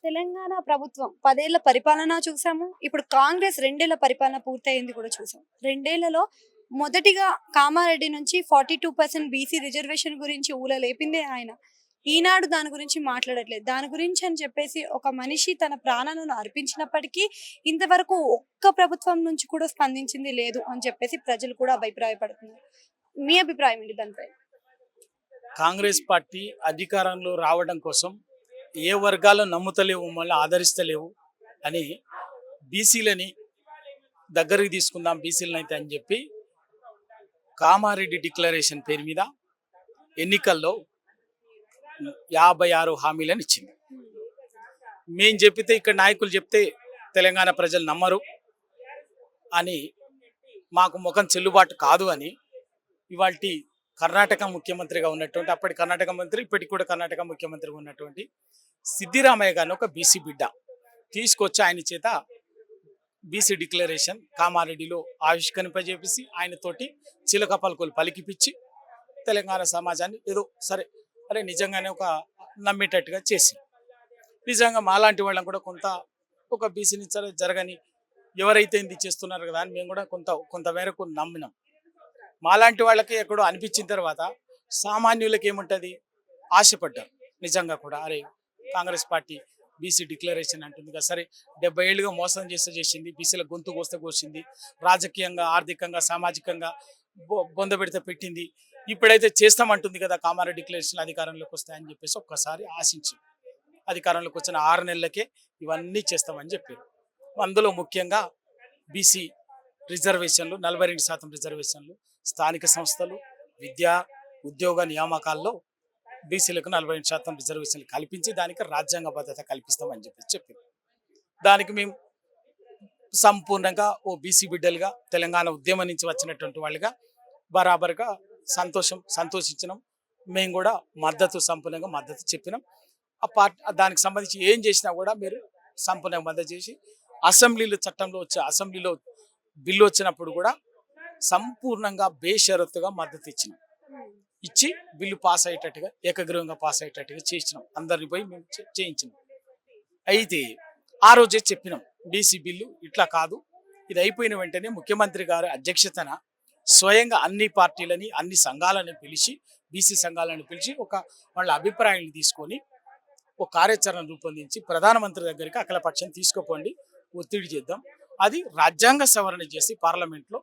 తెలంగాణ ప్రభుత్వం 10 ఏళ్ల పరిపాలన చూసాము. ఇప్పుడు కాంగ్రెస్ 2 ఏళ్ల పరిపాలన పూర్తయింది కూడా చూసాం. 2 ఏళ్లలో మొదటిగా కామారెడ్డి నుంచి 42% బీసీ రిజర్వేషన్ గురించి ఊలలేపిందే ఆయన. ఈనాడు దాని గురించి మాట్లాడట్లేదు. దాని గురించి అని చెప్పేసి ఒక మనిషి తన ప్రాణాలను అర్పించినప్పటికీ ఇంతవరకు ఒక్క ప్రభుత్వం నుంచి కూడా స్పందించింది లేదు అని చెప్పేసి ప్రజలు కూడా అభిప్రాయపడుతున్నారు. మీ అభిప్రాయం ఏంటి దానిపై? కాంగ్రెస్ పార్టీ అధికారంలో రావడం కోసం ఏ వర్గాలు నమ్ముతలేవు, మమ్మల్ని ఆదరిస్తలేవు అని బీసీలని దగ్గరికి తీసుకుందాం బీసీలను అయితే అని చెప్పి కామారెడ్డి డిక్లరేషన్ పేరు మీద ఎన్నికల్లో 56 హామీలను ఇచ్చింది. మేం చెప్పితే ఇక్కడ నాయకులు చెప్తే తెలంగాణ ప్రజలు నమ్మరు అని, మాకు ముఖం చెల్లుబాటు కాదు అని ఇవాల్టి కర్ణాటక ముఖ్యమంత్రిగా ఉన్నటువంటి, అప్పటి కర్ణాటక మంత్రి ఇప్పటికి కూడా కర్ణాటక ముఖ్యమంత్రిగా ఉన్నటువంటి సిద్దిరామయ్య గారిని ఒక బీసీ బిడ్డ తీసుకొచ్చి ఆయన చేత బీసీ డిక్లరేషన్ కామారెడ్డిలో ఆవిష్కరింపజేసి ఆయనతోటి చిలక పలుకులు పలికిపిచ్చి తెలంగాణ సమాజాన్ని ఏదో సరే అరే నిజంగానే ఒక నమ్మేటట్టుగా చేసి, నిజంగా మాలాంటి వాళ్ళని కూడా కొంత ఒక బీసీని జరగని ఎవరైతే ఇది చేస్తున్నారు కదా అని మేము కూడా కొంతమేరకు నమ్మినాం. మాలాంటి వాళ్ళకి ఎక్కడో అనిపించిన తర్వాత సామాన్యులకి ఏముంటుంది, ఆశపడ్డారు. నిజంగా కూడా అరే కాంగ్రెస్ పార్టీ బీసీ డిక్లరేషన్ అంటుంది కదా, సరే 70 ఏళ్ళుగా మోసం చేసింది, బీసీల గొంతు కోసింది, రాజకీయంగా ఆర్థికంగా సామాజికంగా బొందబెడితే పెట్టింది, ఇప్పుడైతే చేస్తామంటుంది కదా కామారెడ్డి డిక్లరేషన్ అధికారంలోకి వస్తాయని చెప్పేసి ఒక్కసారి ఆశించి అధికారంలోకి వచ్చిన 6 నెలలకే ఇవన్నీ చేస్తామని చెప్పారు. అందులో ముఖ్యంగా బీసీ రిజర్వేషన్లు 42% రిజర్వేషన్లు, స్థానిక సంస్థలు, విద్యా ఉద్యోగ నియామకాల్లో బీసీలకు 40% రిజర్వేషన్లు కల్పించి దానికి రాజ్యాంగ భద్రత కల్పిస్తామని చెప్పారు. దానికి మేము సంపూర్ణంగా ఓ బీసీ బిడ్డలుగా తెలంగాణ ఉద్యమం నుంచి వచ్చినటువంటి వాళ్ళుగా బరాబర్గా సంతోషించినాం. మేము కూడా సంపూర్ణంగా మద్దతు చెప్పినాం. ఆ పార్టీ దానికి సంబంధించి ఏం చేసినా కూడా మీరు సంపూర్ణంగా మద్దతు చేసి అసెంబ్లీలో బిల్లు వచ్చినప్పుడు కూడా సంపూర్ణంగా బేషరతుగా మద్దతు ఇచ్చి బిల్లు పాస్ అయ్యేటట్టుగా ఏకగ్రీవంగా పాస్ అయ్యేటట్టుగా చేసినాం. అందరిని పోయి మేము చేయించినాం. అయితే ఆ రోజే చెప్పినాం బీసీ బిల్లు ఇట్లా కాదు, ఇది అయిపోయిన వెంటనే ముఖ్యమంత్రి గారి అధ్యక్షతన స్వయంగా అన్ని పార్టీలని అన్ని సంఘాలను పిలిచి బీసీ సంఘాలను పిలిచి వాళ్ళ అభిప్రాయాన్ని తీసుకొని ఒక కార్యాచరణ రూపొందించి ప్రధానమంత్రి దగ్గరికి అఖిలపక్షం తీసుకుపోండి, ఒత్తిడి చేద్దాం, అది రాజ్యాంగ సవరణ చేసి పార్లమెంట్లో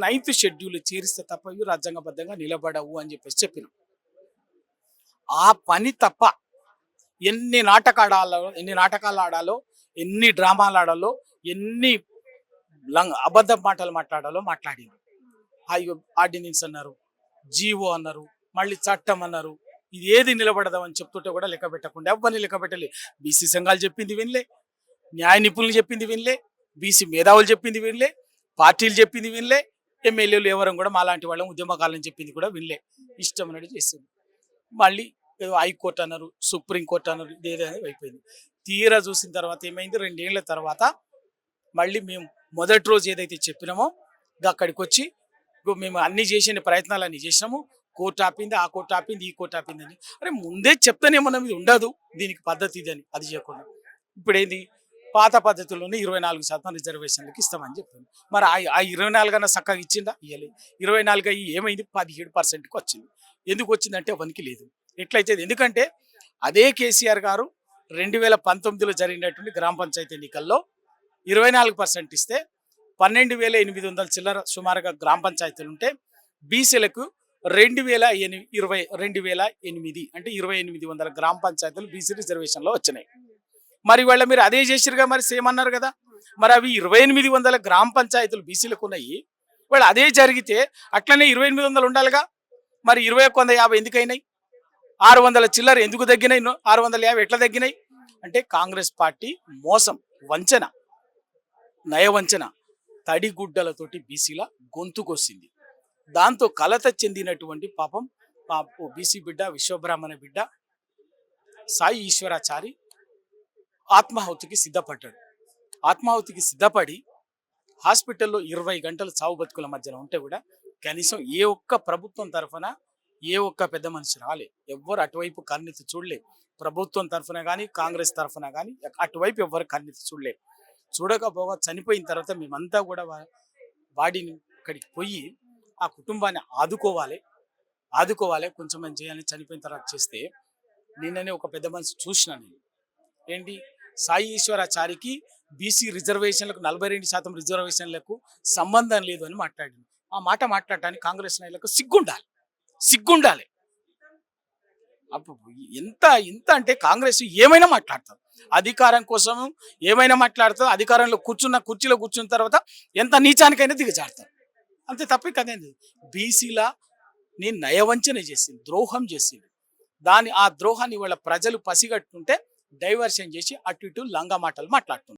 9th షెడ్యూల్ చేరిస్తే తప్ప ఇవి రాజ్యాంగబద్ధంగా నిలబడవు అని చెప్పినాం. ఆ పని తప్ప ఎన్ని నాటకాలు ఆడాలో, ఎన్ని డ్రామాలు ఆడాలో, ఎన్ని అబద్ధ మాటలు మాట్లాడింది. అయ్యో ఆర్డినెన్స్ అన్నారు, జీవో అన్నారు, మళ్ళీ చట్టం అన్నారు, ఇది ఏది నిలబడదామని చెప్తుంటే కూడా లెక్క పెట్టకుండా ఎవరిని లెక్క పెట్టలే. బీసీ సంఘాలు చెప్పింది వినలే, న్యాయ నిపుణులు చెప్పింది వినలే, బీసీ మేధావులు చెప్పింది వినలే, పార్టీలు చెప్పింది వినలే, ఎమ్మెల్యేలు ఎవరం కూడా మాలాంటి వాళ్ళం ఉద్యమకాలని చెప్పింది కూడా వినలే. ఇష్టం అనేది చేసింది. మళ్ళీ ఏదో హైకోర్టు అన్నారు, సుప్రీంకోర్టు అన్నారు, ఇదేదో అయిపోయింది. తీరా చూసిన తర్వాత ఏమైంది, 2 ఏళ్ల తర్వాత మళ్ళీ మేము మొదటి రోజు ఏదైతే చెప్పినామో అక్కడికి వచ్చి మేము అన్ని చేసిన ప్రయత్నాలు అన్ని చేసినాము, కోర్టు ఆపింది, ఆ కోర్టు ఆపింది, ఈ కోర్టు ఆపింది అని. అరే ముందే చెప్తానేమన్నా ఇది ఉండదు, దీనికి పద్ధతి ఇది అని, అది చేయకుండా ఇప్పుడేంది పాత పద్ధతుల్లోనే 24% రిజర్వేషన్లకి ఇస్తామని చెప్పాను. మరి ఆ 24 అన్న చక్కగా ఇచ్చిందా? ఇవ్వలేదు. 24 అయ్యి ఏమైంది, 17%కి వచ్చింది. ఎందుకు వచ్చిందంటే అవనికి లేదు. ఎట్లయితే ఎందుకంటే అదే కేసీఆర్ గారు 2019లో జరిగినటువంటి గ్రామ పంచాయతీ ఎన్నికల్లో 24% ఇస్తే 12,800 చిల్లర సుమారుగా గ్రామ పంచాయతీలు ఉంటే బీసీలకు 2,008 అంటే 2,800 గ్రామ పంచాయతీలు బీసీ రిజర్వేషన్లో వచ్చినాయి. మరి వాళ్ళ మీరు అదే చేసిరుగా, మరి సేమ్ అన్నారు కదా, మరి అవి 2,800 గ్రామ పంచాయతీలు బీసీలకు ఉన్నాయి. వాళ్ళు అదే జరిగితే అట్లనే 2,800 ఉండాలిగా, మరి 2150 ఎందుకైనాయి, 600 చిల్లర ఎందుకు తగ్గినాయి, 650 ఎట్లా తగ్గినాయి అంటే కాంగ్రెస్ పార్టీ మోసం, వంచన, నయవంచన, తడిగుడ్డలతోటి బీసీల గొంతుకొచ్చింది. దాంతో కలత చెందినటువంటి పాపం బీసీ బిడ్డ, విశ్వబ్రాహ్మణ బిడ్డ సాయి ఈశ్వరాచారి ఆత్మాహుతికి సిద్ధపడి హాస్పిటల్లో 20 గంటలు చావు బతుకుల మధ్యన ఉంటే కూడా కనీసం ఏ ఒక్క ప్రభుత్వం తరఫున ఏ ఒక్క పెద్ద మనిషి రాలే, ఎవ్వరు అటువైపు కన్నెత్తి చూడలే. ప్రభుత్వం తరఫున కానీ కాంగ్రెస్ తరఫున కానీ అటువైపు ఎవ్వరు కన్నెత్తి చూడలే. చూడకపోగా చనిపోయిన తర్వాత మేమంతా కూడా బాడీని ఇక్కడికి పోయి ఆ కుటుంబాన్ని ఆదుకోవాలి కొంచెం మంది చేయాలని చనిపోయిన తర్వాత చేస్తే, నిన్ననే ఒక పెద్ద మనిషి చూసిన నేను. ఏంటి, సాయి ఈశ్వరాచారికి బీసీ రిజర్వేషన్లకు 42% రిజర్వేషన్లకు సంబంధం లేదు అని మాట్లాడింది. ఆ మాట మాట్లాడటానికి కాంగ్రెస్ నాయకులకు సిగ్గుండాలి. అప్పుడు ఎంత అంటే కాంగ్రెస్ ఏమైనా మాట్లాడతారు, అధికారం కోసం ఏమైనా మాట్లాడతారు. అధికారంలో కుర్చీలో కూర్చున్న తర్వాత ఎంత నీచానికైనా దిగజారుతారు. అంతే తప్పి కదేంది. బీసీలా నేను నయవంచన చేసింది, ద్రోహం చేసింది. ఆ ద్రోహాన్ని వాళ్ళ ప్రజలు పసిగట్టుంటే డైవర్షన్ చేసి అటు ఇటు లంగా మాటలు మాట్లాడుతున్నారు.